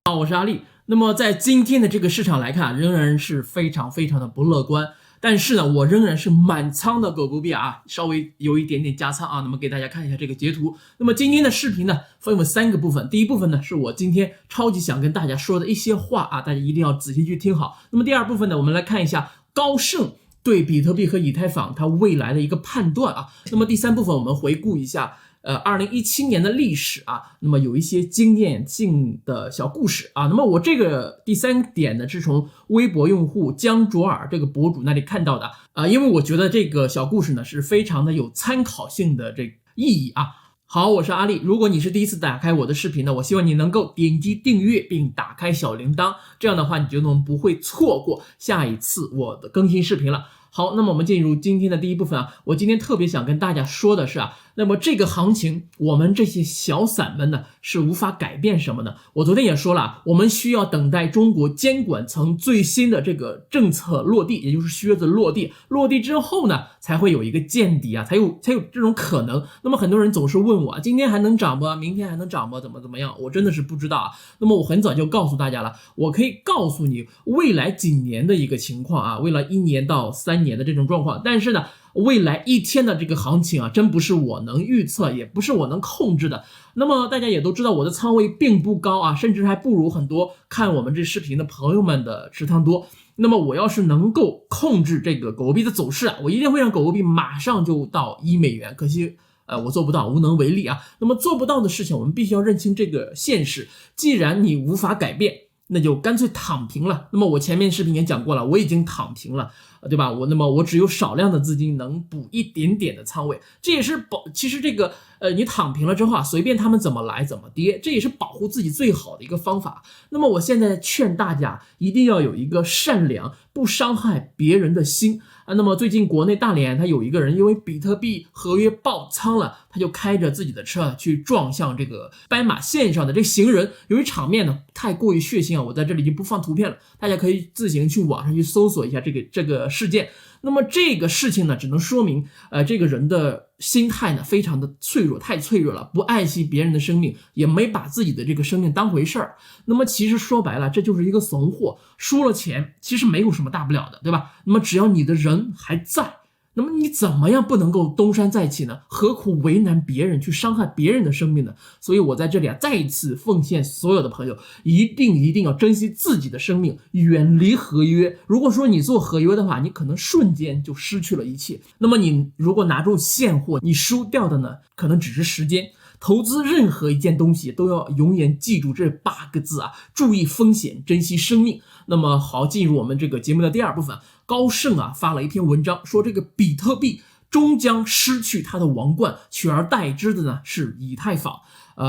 好，我是阿力。那么在今天的这个市场来看，仍然是非常的不乐观。但是呢，我仍然是满仓的狗狗币啊，稍微有一点点加仓啊。那么给大家看一下这个截图。那么今天的视频呢，分为3个部分。第一部分呢，是我今天超级想跟大家说的一些话啊，大家一定要仔细去听好。那么第二部分呢，我们来看一下高盛对比特币和以太坊它未来的一个判断啊。那么第3部分我们回顾一下2017年的历史啊，那么有一些经验性的小故事啊。那么我这个第3点呢，是从微博用户江卓尔这个博主那里看到的啊，因为我觉得这个小故事呢是非常的有参考性的这个意义啊。好，我是阿力。如果你是第一次打开我的视频呢，我希望你能够点击订阅并打开小铃铛，这样的话你就不会错过下一次我的更新视频了。好，那么我们进入今天的第一部分啊，我今天特别想跟大家说的是啊，那么这个行情我们这些小散们呢是无法改变什么呢？我昨天也说了，我们需要等待中国监管层最新的这个政策落地，也就是靴子落地，落地之后呢才会有一个见底啊，才有这种可能。那么很多人总是问我，今天还能涨不？明天还能涨不？怎么样？我真的是不知道啊。那么我很早就告诉大家了，我可以告诉你未来几年的一个情况啊，未来1年到3年的这种状况，但是呢，未来1天的这个行情啊，真不是我能预测，也不是我能控制的。那么大家也都知道，我的仓位并不高啊，甚至还不如很多看我们这视频的朋友们的持仓多。那么我要是能够控制这个狗狗币的走势啊，我一定会让狗狗币马上就到1美元。可惜我做不到，无能为力啊。那么做不到的事情，我们必须要认清这个现实。既然你无法改变，那就干脆躺平了。那么我前面视频也讲过了，我已经躺平了，对吧？那么我只有少量的资金能补一点点的仓位，这也是其实这个你躺平了之后啊，随便他们怎么来怎么跌，这也是保护自己最好的一个方法。那么我现在劝大家一定要有一个善良不伤害别人的心啊。那么最近国内大连他有一个人因为比特币合约爆仓了，他就开着自己的车去撞向这个斑马线上的这行人，由于场面呢太过于血腥啊，我在这里就不放图片了，大家可以自行去网上去搜索一下这个事件。那么这个事情呢，只能说明这个人的心态呢非常的脆弱，太脆弱了，不爱惜别人的生命，也没把自己的这个生命当回事儿。那么其实说白了，这就是一个怂货，输了钱其实没有什么大不了的，对吧？那么只要你的人还在，那么你怎么样不能够东山再起呢？何苦为难别人，去伤害别人的生命呢？所以我在这里再一次奉献所有的朋友，一定要珍惜自己的生命，远离合约。如果说你做合约的话，你可能瞬间就失去了一切。那么你如果拿住现货，你输掉的呢，可能只是时间。投资任何一件东西都要永远记住这8个字啊，注意风险，珍惜生命。那么好，进入我们这个节目的第2部分。高盛啊发了一篇文章，说这个比特币终将失去它的王冠，取而代之的呢是以太坊。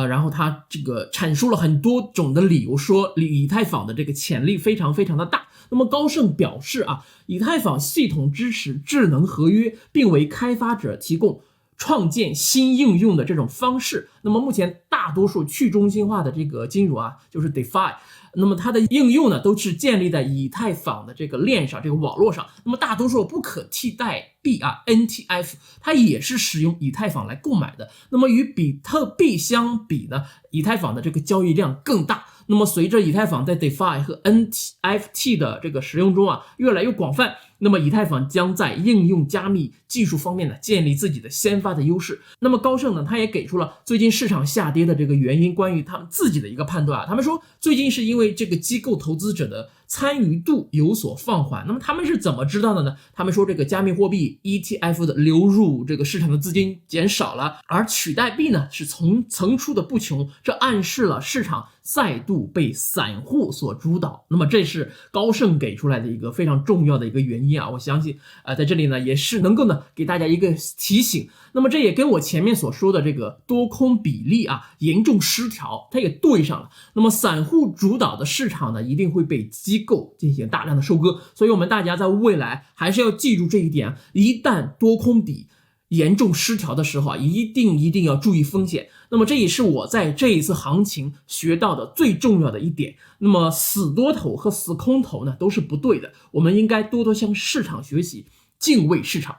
然后他这个阐述了很多种的理由，说以太坊的这个潜力非常的大。那么高盛表示啊，以太坊系统支持智能合约，并为开发者提供创建新应用的这种方式。那么目前大多数去中心化的这个金融啊，就是 DeFi， 那么它的应用呢都是建立在以太坊的这个链上，这个网络上。那么大多数不可替代币啊 NTF 它也是使用以太坊来购买的。那么与比特币相比呢，以太坊的这个交易量更大。那么随着以太坊在 DeFi 和 NFT 的这个使用中啊越来越广泛，那么以太坊将在应用加密技术方面呢建立自己的先发的优势。那么高盛呢，他也给出了最近市场下跌的这个原因，关于他们自己的一个判断啊。他们说最近是因为这个机构投资者的参与度有所放缓。那么他们是怎么知道的呢？他们说这个加密货币 ETF 的流入这个市场的资金减少了，而取代币呢是层出的不穷，这暗示了市场再度被散户所主导。那么这是高盛给出来的一个非常重要的一个原因啊，我相信在这里呢也是能够呢给大家一个提醒。那么这也跟我前面所说的这个多空比例啊严重失调，它也对上了。那么散户主导的市场呢，一定会被机构进行大量的收割。所以我们大家在未来还是要记住这一点啊，一旦多空比严重失调的时候啊，一定要注意风险。那么这也是我在这一次行情学到的最重要的一点。那么死多头和死空头呢都是不对的，我们应该多向市场学习，敬畏市场。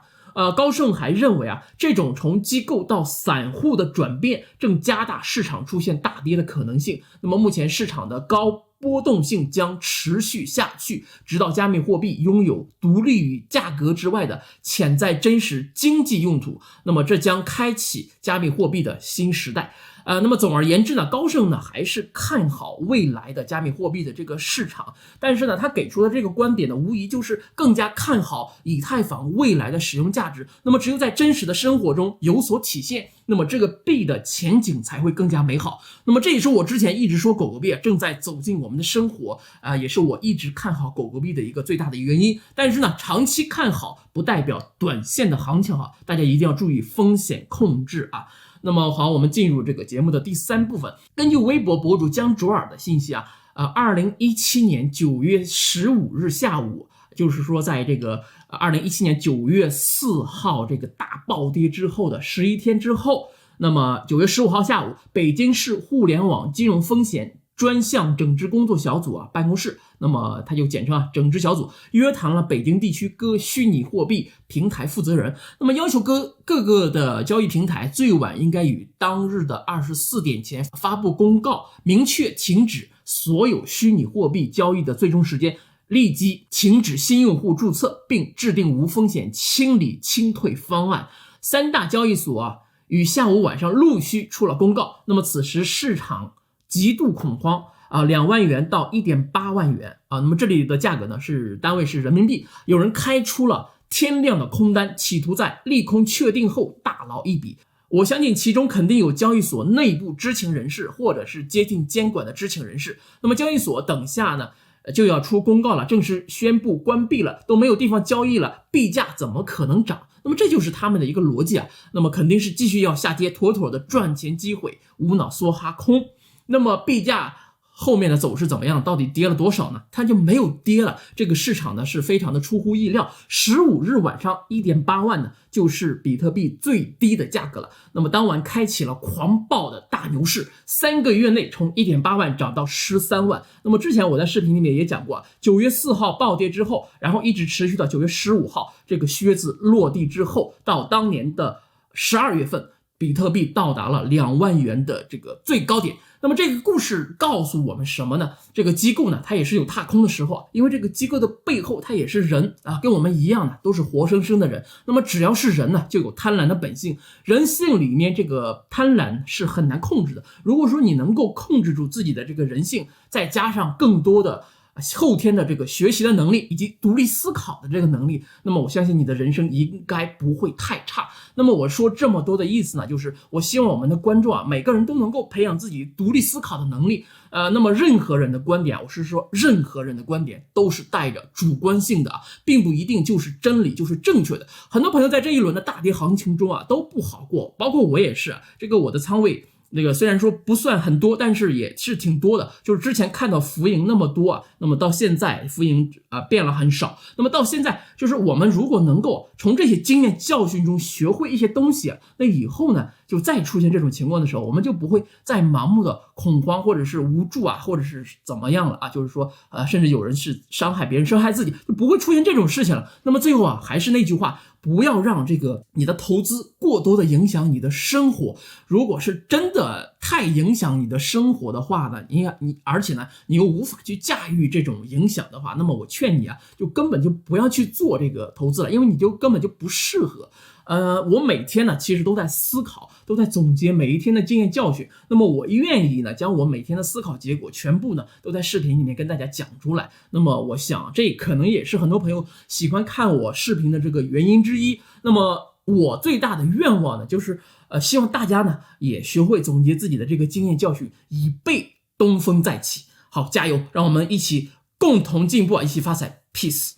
高盛还认为啊，这种从机构到散户的转变正加大市场出现大跌的可能性。那么目前市场的高波动性将持续下去，直到加密货币拥有独立于价格之外的潜在真实经济用途，那么这将开启加密货币的新时代。那么总而言之呢，高盛呢还是看好未来的加密货币的这个市场，但是呢，他给出的这个观点呢，无疑就是更加看好以太坊未来的使用价值。那么只有在真实的生活中有所体现，那么这个币的前景才会更加美好。那么这也是我之前一直说狗狗币正在走进我们的生活，也是我一直看好狗狗币的一个最大的原因。但是呢，长期看好不代表短线的行情大家一定要注意风险控制啊。那么好，我们进入这个节目的第3部分。根据微博博主江卓尔的信息2017年9月15日下午，就是说在这个2017年9月4号这个大暴跌之后的11天之后，那么9月15号下午，北京市互联网金融风险专项整治工作小组办公室，那么它就简称整治小组，约谈了北京地区各虚拟货币平台负责人，那么要求各个的交易平台最晚应该于当日的24点前发布公告，明确停止所有虚拟货币交易的最终时间，立即停止新用户注册，并制定无风险清理清退方案。3大交易所于下午晚上陆续出了公告，那么此时市场极度恐慌2万元到 1.8 万元那么这里的价格呢是单位是人民币，有人开出了天量的空单，企图在利空确定后大捞一笔。我相信其中肯定有交易所内部知情人士，或者是接近监管的知情人士。那么交易所等下呢就要出公告了，正式宣布关闭了，都没有地方交易了，币价怎么可能涨？那么这就是他们的一个逻辑那么肯定是继续要下跌，妥妥的赚钱机会，无脑梭哈空。那么币价后面的走势怎么样？到底跌了多少呢？它就没有跌了，这个市场呢是非常的出乎意料。15日晚上 1.8 万呢就是比特币最低的价格了。那么当晚开启了狂暴的大牛市，3个月内从 1.8 万涨到13万。那么之前我在视频里面也讲过9月4号暴跌之后，然后一直持续到9月15号，这个靴子落地之后，到当年的12月份，比特币到达了2万元的这个最高点。那么这个故事告诉我们什么呢？这个机构呢，它也是有踏空的时候因为这个机构的背后它也是人跟我们一样都是活生生的人。那么只要是人呢，就有贪婪的本性，人性里面这个贪婪是很难控制的。如果说你能够控制住自己的这个人性，再加上更多的后天的这个学习的能力以及独立思考的这个能力，那么我相信你的人生应该不会太差。那么我说这么多的意思呢，就是我希望我们的观众每个人都能够培养自己独立思考的能力。那么任何人的观点我是说任何人的观点都是带着主观性的并不一定就是真理，就是正确的。很多朋友在这一轮的大跌行情中都不好过，包括我也是这个我的仓位那个虽然说不算很多，但是也是挺多的。就是之前看到浮盈那么多那么到现在浮盈变了很少。那么到现在就是我们如果能够从这些经验教训中学会一些东西那以后呢，就再出现这种情况的时候，我们就不会再盲目的恐慌或者是无助或者是怎么样了就是说甚至有人是伤害别人伤害自己，就不会出现这种事情了。那么最后还是那句话，不要让这个你的投资过多的影响你的生活。如果是真的太影响你的生活的话呢，而且呢你又无法去驾驭这种影响的话，那么我劝你就根本就不要去做这个投资了，因为你就根本就不适合。我每天呢其实都在思考，都在总结每一天的经验教训。那么我愿意呢将我每天的思考结果全部呢都在视频里面跟大家讲出来。那么我想这可能也是很多朋友喜欢看我视频的这个原因之一。那么我最大的愿望呢就是希望大家呢也学会总结自己的这个经验教训，以备东风再起。好，加油，让我们一起共同进步一起发财 ，peace。